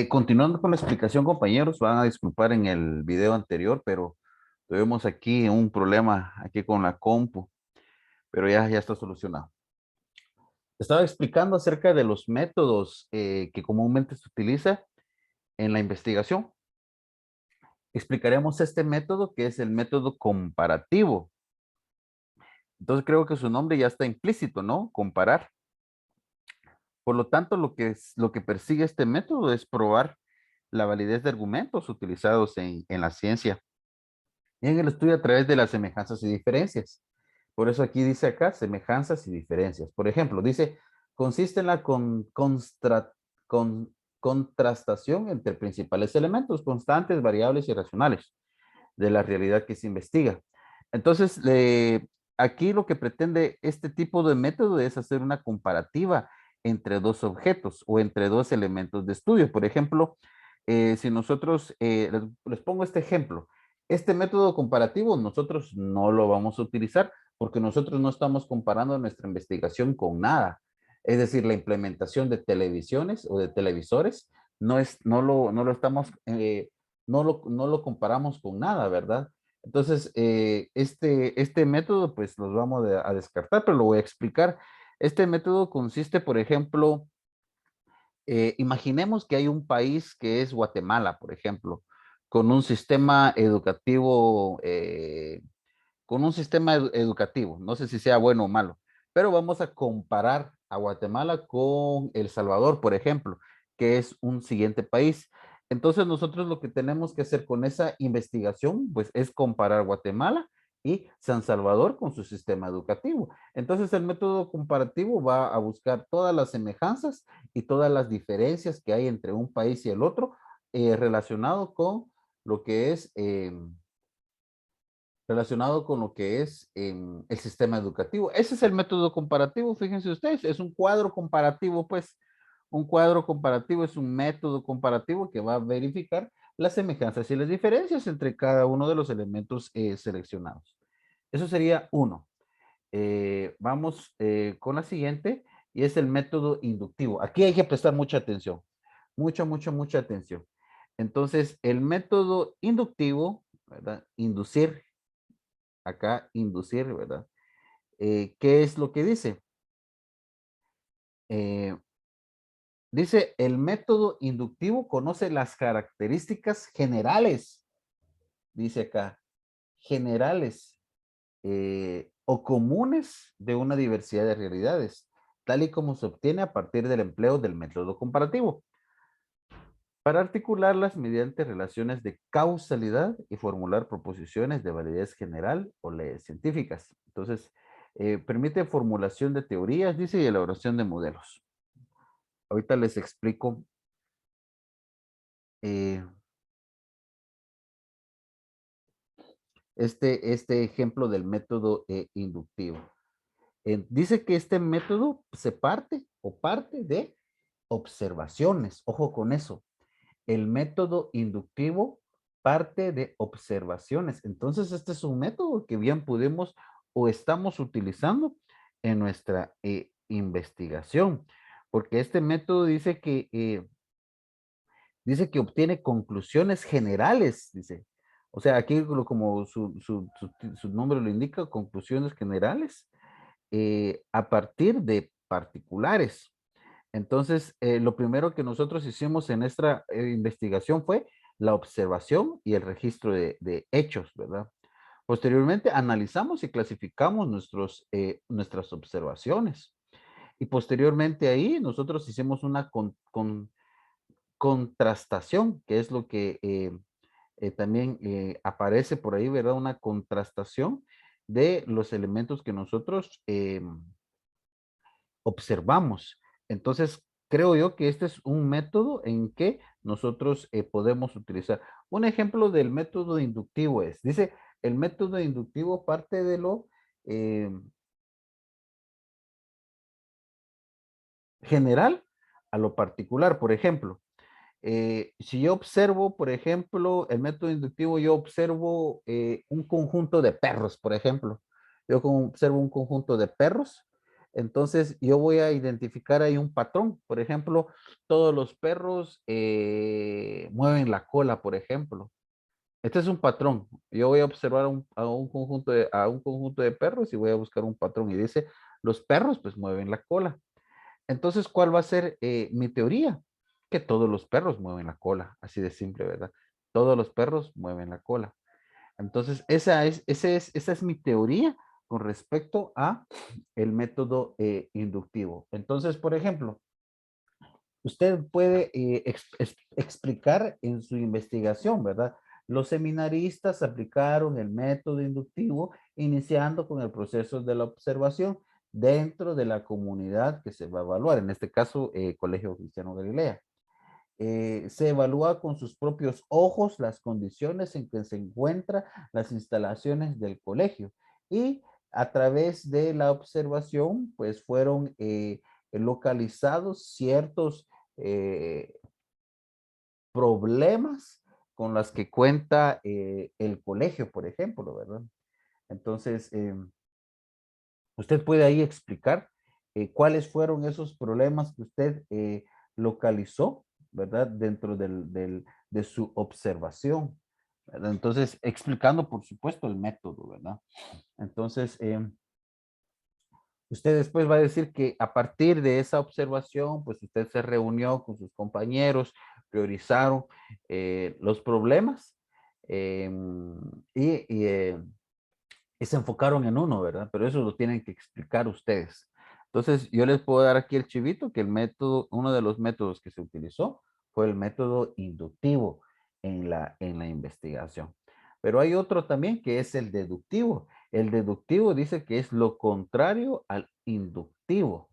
Continuando con la explicación, compañeros, van a disculpar en el video anterior, pero tuvimos aquí un problema aquí con la compu, pero ya está solucionado. Estaba explicando acerca de los métodos que comúnmente se utiliza en la investigación. Explicaremos este método que es el método comparativo. Entonces creo que su nombre ya está implícito, ¿no? Comparar. Por lo tanto, lo que persigue este método es probar la validez de argumentos utilizados en la ciencia y en el estudio a través de las semejanzas y diferencias. Por eso aquí dice acá semejanzas y diferencias. Por ejemplo, dice, consiste en la con- contrastación entre principales elementos constantes, variables y racionales de la realidad que se investiga. Entonces, aquí lo que pretende este tipo de método es hacer una comparativa entre dos objetos o entre dos elementos de estudio. Por ejemplo, si nosotros, les pongo este ejemplo, este método comparativo nosotros no lo vamos a utilizar porque nosotros no estamos comparando nuestra investigación con nada. Es decir, la implementación de televisiones o de televisores no lo estamos no lo comparamos con nada, ¿verdad? Entonces, este método, pues los vamos a descartar, pero lo voy a explicar. Este método consiste, por ejemplo, imaginemos que hay un país que es Guatemala, por ejemplo, con un sistema educativo, educativo, no sé si sea bueno o malo, pero vamos a comparar a Guatemala con El Salvador, por ejemplo, que es un siguiente país. Entonces nosotros lo que tenemos que hacer con esa investigación, pues es comparar Guatemala y San Salvador con su sistema educativo. Entonces el método comparativo va a buscar todas las semejanzas y todas las diferencias que hay entre un país y el otro relacionado con lo que es el sistema educativo. Ese es el método comparativo, fíjense ustedes, es un cuadro comparativo, pues un cuadro comparativo es un método comparativo que va a verificar las semejanzas y las diferencias entre cada uno de los elementos seleccionados. Eso sería uno. Vamos con la siguiente y es el método inductivo. Aquí hay que prestar mucha atención, mucha atención. Entonces, el método inductivo, ¿verdad? Inducir, acá inducir, ¿verdad? ¿Qué es lo que dice? Eh, Dice, el método inductivo conoce las características generales, dice acá, generales o comunes de una diversidad de realidades, tal y como se obtiene a partir del empleo del método comparativo, para articularlas mediante relaciones de causalidad y formular proposiciones de validez general o leyes científicas. Entonces, permite formulación de teorías, dice, y elaboración de modelos. Ahorita les explico eh, este ejemplo del método inductivo. Dice que este método se parte de observaciones. Ojo con eso. El método inductivo parte de observaciones. Entonces, este es un método que bien podemos o estamos utilizando en nuestra investigación, porque este método dice que obtiene conclusiones generales, dice. O sea, aquí como su nombre lo indica, conclusiones generales a partir de particulares. Entonces, lo primero que nosotros hicimos en nuestra investigación fue la observación y el registro de hechos, ¿verdad? Posteriormente, analizamos y clasificamos nuestras observaciones. Y posteriormente ahí, nosotros hicimos una contrastación, que es lo que también aparece por ahí, ¿verdad? Una contrastación de los elementos que nosotros observamos. Entonces, creo yo que este es un método en que nosotros podemos utilizar. Un ejemplo del método inductivo dice, el método inductivo parte de lo eh, general a lo particular. Por ejemplo, si yo observo, por ejemplo, el método inductivo, yo observo un conjunto de perros, por ejemplo. Yo observo un conjunto de perros. Entonces, yo voy a identificar ahí un patrón. Por ejemplo, todos los perros mueven la cola, por ejemplo. Este es un patrón. Yo voy a observar a un conjunto de perros y voy a buscar un patrón. Y dice, los perros pues mueven la cola. Entonces, ¿cuál va a ser mi teoría? Que todos los perros mueven la cola. Así de simple, ¿verdad? Todos los perros mueven la cola. Entonces, esa es mi teoría con respecto a el método inductivo. Entonces, por ejemplo, usted puede explicar en su investigación, ¿verdad? Los seminaristas aplicaron el método inductivo iniciando con el proceso de la observación dentro de la comunidad que se va a evaluar, en este caso, Colegio Cristiano Galilea. Se evalúa con sus propios ojos las condiciones en que se encuentran las instalaciones del colegio y a través de la observación, pues fueron localizados ciertos eh, problemas con los que cuenta el colegio, por ejemplo, ¿verdad? Entonces, usted puede ahí explicar cuáles fueron esos problemas que usted localizó, ¿verdad? Dentro de su observación, ¿verdad? Entonces, explicando, por supuesto, el método, ¿verdad? Entonces, usted después va a decir que a partir de esa observación, pues usted se reunió con sus compañeros, priorizaron los problemas eh, y y se enfocaron en uno, ¿verdad? Pero eso lo tienen que explicar ustedes. Entonces, yo les puedo dar aquí el chivito que el método, uno de los métodos que se utilizó fue el método inductivo en la investigación. Pero hay otro también que es el deductivo. El deductivo dice que es lo contrario al inductivo.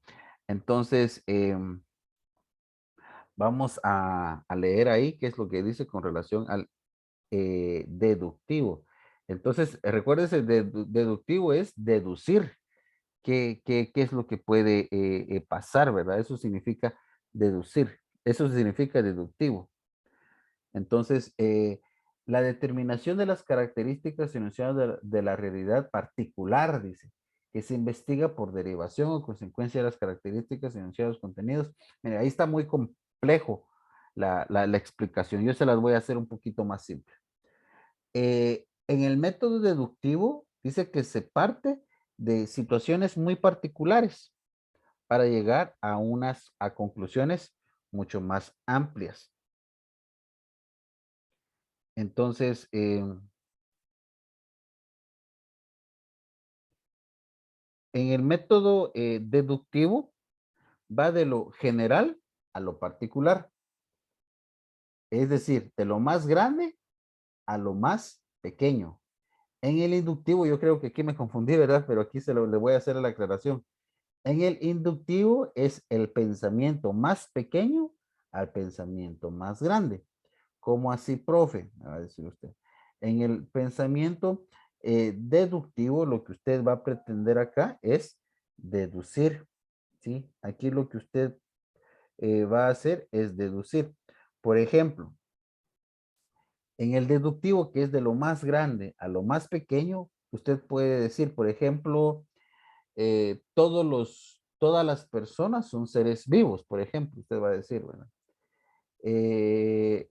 Entonces, vamos a leer ahí qué es lo que dice con relación al deductivo. Entonces, recuérdese, deductivo es deducir qué es lo que puede pasar, ¿verdad? Eso significa deducir. Eso significa deductivo. Entonces, la determinación de las características enunciadas de la realidad particular, dice, que se investiga por derivación o consecuencia de las características enunciadas contenidos. Mira, ahí está muy complejo la explicación. Yo se las voy a hacer un poquito más simple. En el método deductivo dice que se parte de situaciones muy particulares para llegar a conclusiones mucho más amplias. Entonces, en el método deductivo va de lo general a lo particular, es decir, de lo más grande a lo más pequeño. En el inductivo, yo creo que aquí me confundí, ¿verdad? Pero aquí le voy a hacer la aclaración. En el inductivo es el pensamiento más pequeño al pensamiento más grande. ¿Cómo así, profe? Me va a decir usted. En el pensamiento deductivo, lo que usted va a pretender acá es deducir, ¿sí? Aquí lo que usted va a hacer es deducir. Por ejemplo, en el deductivo, que es de lo más grande a lo más pequeño, usted puede decir, por ejemplo, todas las personas son seres vivos, por ejemplo, usted va a decir, ¿verdad?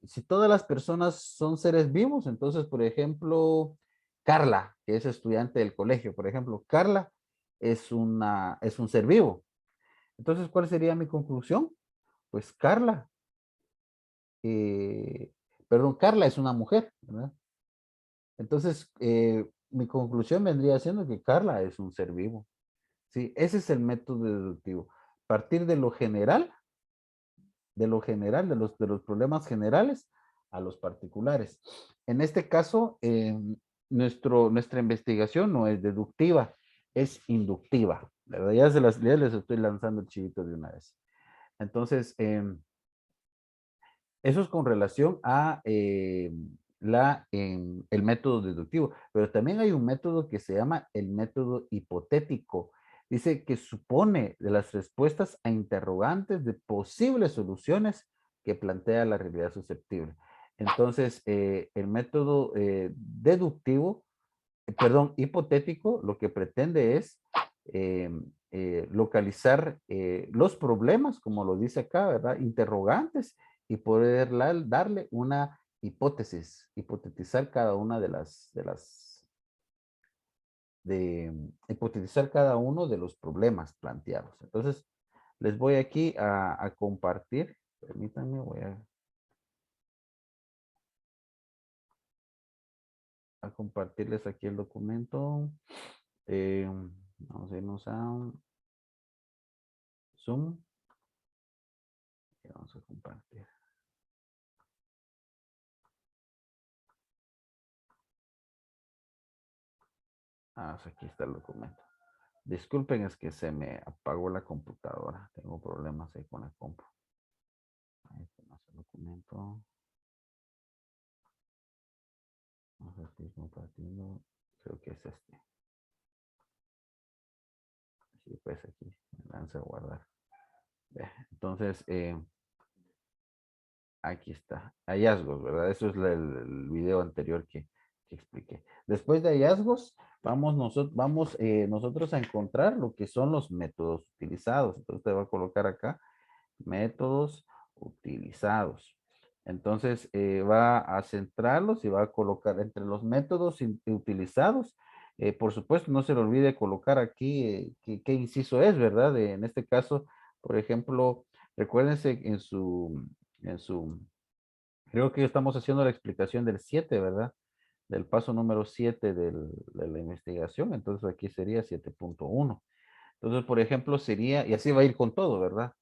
Si todas las personas son seres vivos, entonces, por ejemplo, Carla, que es estudiante del colegio, por ejemplo, Carla es un ser vivo. Entonces, ¿cuál sería mi conclusión? Pues Carla, eh, perdón, Carla es una mujer, ¿verdad? Entonces, mi conclusión vendría siendo que Carla es un ser vivo. Sí, ese es el método deductivo. Partir de lo general, de los problemas generales a los particulares. En este caso, nuestra investigación no es deductiva, es inductiva. ¿Verdad? Ya les estoy lanzando el chivito de una vez. Entonces, eso es con relación a el método deductivo, pero también hay un método que se llama el método hipotético. Dice que supone de las respuestas a interrogantes de posibles soluciones que plantea la realidad susceptible. Entonces, el método deductivo, perdón, hipotético, lo que pretende es localizar los problemas, como lo dice acá, ¿verdad? Interrogantes y poder darle una hipótesis, hipotetizar cada una hipotetizar cada uno de los problemas planteados. Entonces, les voy aquí a compartir. Permítanme, voy a compartirles aquí el documento. Eh, Vamos a irnos a Zoom. Y vamos a compartir. Aquí está el documento. Disculpen, es que se me apagó la computadora. Tengo problemas ahí con la compu. Ahí está el documento. Vamos a seguir compartiendo. Creo que es este. Sí, pues aquí me lanza a guardar. Entonces, aquí está. Hallazgos, ¿verdad? Eso es el video anterior que expliqué. Después de hallazgos, vamos nosotros a encontrar lo que son los métodos utilizados. Entonces, usted va a colocar acá métodos utilizados. Entonces, va a centrarlos y va a colocar entre los métodos utilizados. Por supuesto, no se le olvide colocar aquí qué inciso es, ¿verdad? En este caso, por ejemplo, recuérdense en su, creo que estamos haciendo la explicación del 7, ¿verdad? Del paso número 7 de la investigación. Entonces, aquí sería 7.1. Entonces, por ejemplo, sería, y así va a ir con todo, ¿verdad?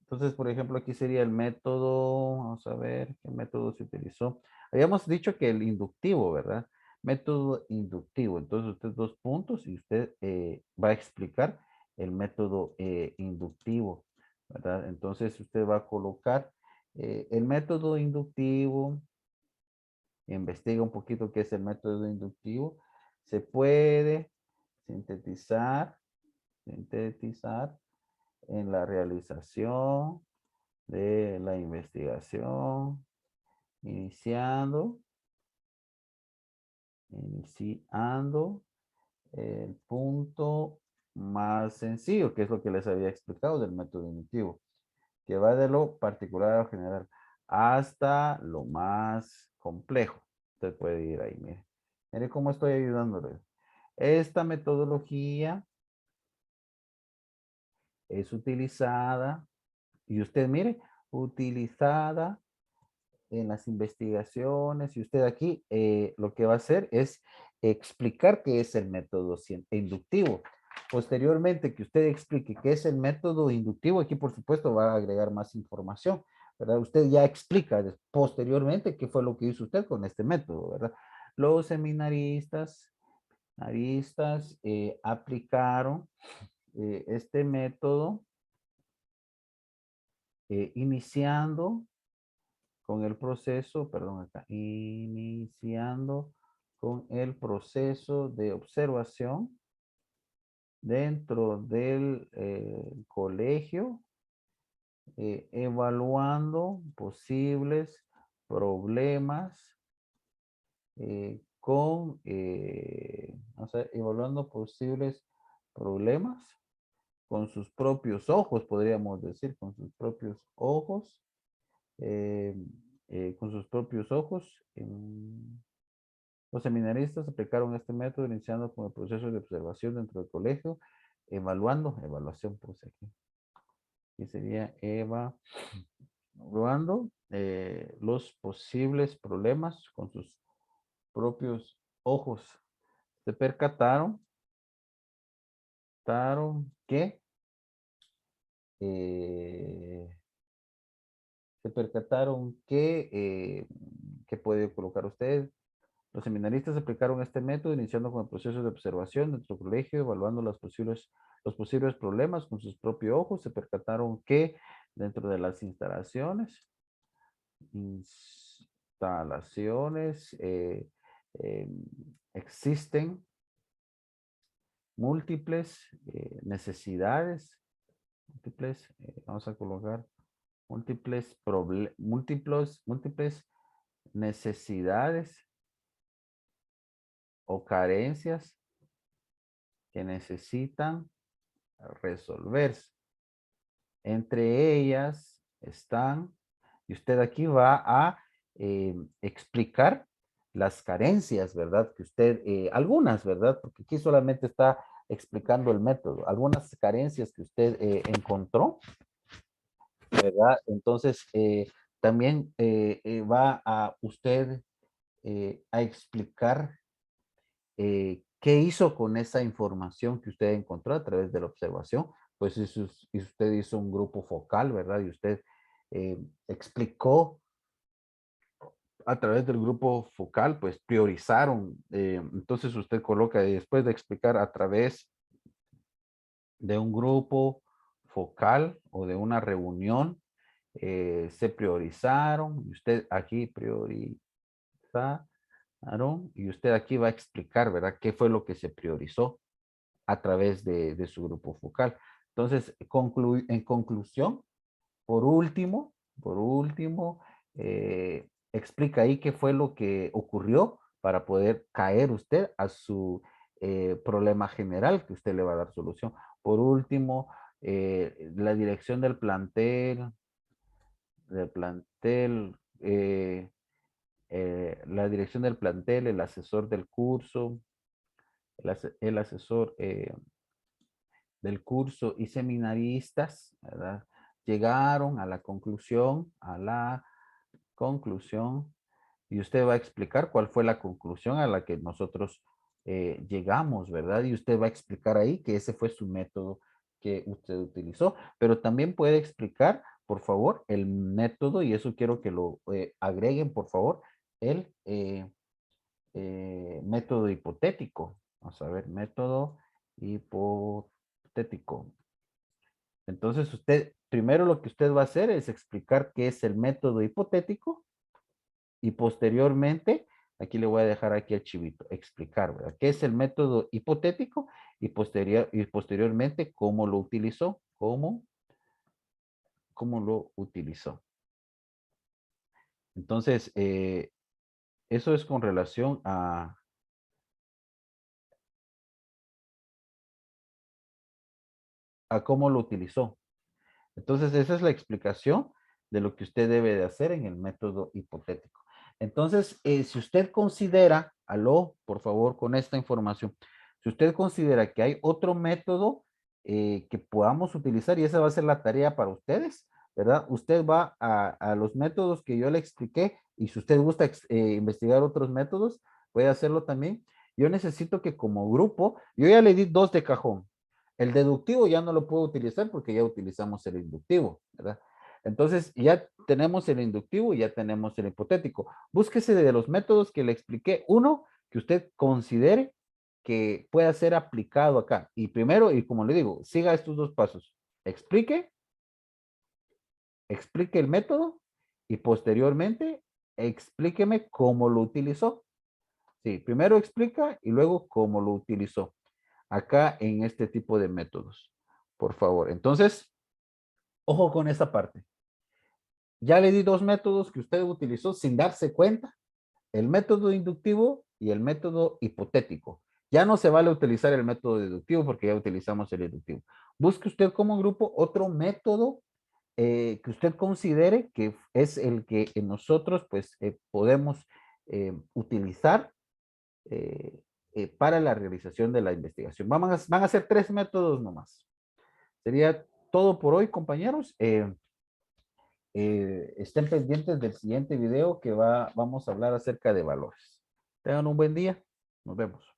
Entonces, por ejemplo, aquí sería el método, vamos a ver qué método se utilizó. Habíamos dicho que el inductivo, ¿verdad? Método inductivo. Entonces, usted dos puntos y usted va a explicar el método inductivo, ¿verdad? Entonces, usted va a colocar el método inductivo, investiga un poquito qué es el método inductivo. Se puede sintetizar en la realización de la investigación, iniciando el punto más sencillo, que es lo que les había explicado del método inductivo, que va de lo particular a lo general hasta lo más complejo. Usted puede ir ahí, mire. Mire cómo estoy ayudándole. Esta metodología es utilizada, y usted mire, utilizada en las investigaciones, y usted aquí lo que va a hacer es explicar qué es el método inductivo. Posteriormente que usted explique qué es el método inductivo, aquí por supuesto va a agregar más información, ¿verdad? Usted ya explica posteriormente qué fue lo que hizo usted con este método, ¿verdad? Los seminaristas aplicaron este método iniciando con el proceso, perdón, acá, iniciando con el proceso de observación dentro del colegio, evaluando posibles problemas evaluando posibles problemas con sus propios ojos, podríamos decir, con sus propios ojos, eh, con sus propios ojos. Los seminaristas aplicaron este método iniciando con el proceso de observación dentro del colegio, evaluación puse aquí. Y sería evaluando los posibles problemas con sus propios ojos. Se percataron que eh, que puede colocar usted. Los seminaristas aplicaron este método iniciando con el proceso de observación dentro del colegio, evaluando los posibles problemas con sus propios ojos. Se percataron que dentro de las instalaciones eh, existen múltiples necesidades, vamos a colocar múltiples necesidades o carencias que necesitan resolverse. Entre ellas están, y usted aquí va a explicar las carencias, ¿verdad? Que usted, algunas, ¿verdad? Porque aquí solamente está explicando el método, algunas carencias que usted encontró, ¿verdad? Entonces, también va a usted a explicar qué hizo con esa información que usted encontró a través de la observación. Pues y usted hizo un grupo focal, ¿verdad? Y usted explicó a través del grupo focal, pues priorizaron. Entonces usted coloca, después de explicar a través de un grupo focal o de una reunión, se priorizaron. Y usted aquí prioriza y usted aquí va a explicar, ¿verdad? ¿Qué fue lo que se priorizó a través de su grupo focal? Entonces, en conclusión, por último, explica ahí qué fue lo que ocurrió para poder caer usted a su problema general que usted le va a dar solución. Por último, la dirección del plantel, la dirección del plantel, el asesor del curso, el asesor del curso y seminaristas, ¿verdad? Llegaron a la conclusión, y usted va a explicar cuál fue la conclusión a la que nosotros llegamos, ¿verdad? Y usted va a explicar ahí que ese fue su método que usted utilizó, pero también puede explicar, por favor, el método, y eso quiero que lo agreguen, por favor, el método hipotético. Vamos a ver, método hipotético. Entonces usted, primero lo que usted va a hacer es explicar qué es el método hipotético y posteriormente, aquí le voy a dejar aquí el chivito, explicar, ¿verdad? ¿Qué es el método hipotético? Y posteriormente, ¿cómo lo utilizó? ¿Cómo lo utilizó? Entonces, eso es con relación a cómo lo utilizó. Entonces, esa es la explicación de lo que usted debe de hacer en el método hipotético. Entonces, si usted considera, aló, por favor, con esta información, si usted considera que hay otro método que podamos utilizar, y esa va a ser la tarea para ustedes, ¿verdad? Usted va a los métodos que yo le expliqué, y si usted gusta investigar otros métodos, puede hacerlo también. Yo necesito que como grupo, yo ya le di 2 de cajón. El deductivo ya no lo puedo utilizar porque ya utilizamos el inductivo, ¿verdad? Entonces ya tenemos el inductivo y ya tenemos el hipotético. Búsquese de los métodos que le expliqué, uno que usted considere que pueda ser aplicado acá. Y primero, y como le digo, siga estos 2 pasos. Explique el método y posteriormente explíqueme cómo lo utilizó. Sí, primero explica y luego cómo lo utilizó acá en este tipo de métodos, por favor. Entonces, ojo con esa parte. Ya le di 2 métodos que usted utilizó sin darse cuenta, el método inductivo y el método hipotético. Ya no se vale utilizar el método deductivo porque ya utilizamos el inductivo. Busque usted como grupo otro método que usted considere que es el que nosotros pues podemos utilizar para la realización de la investigación. Van a ser 3 métodos nomás. Sería todo por hoy, compañeros. Estén pendientes del siguiente video que vamos a hablar acerca de valores. Tengan un buen día. Nos vemos.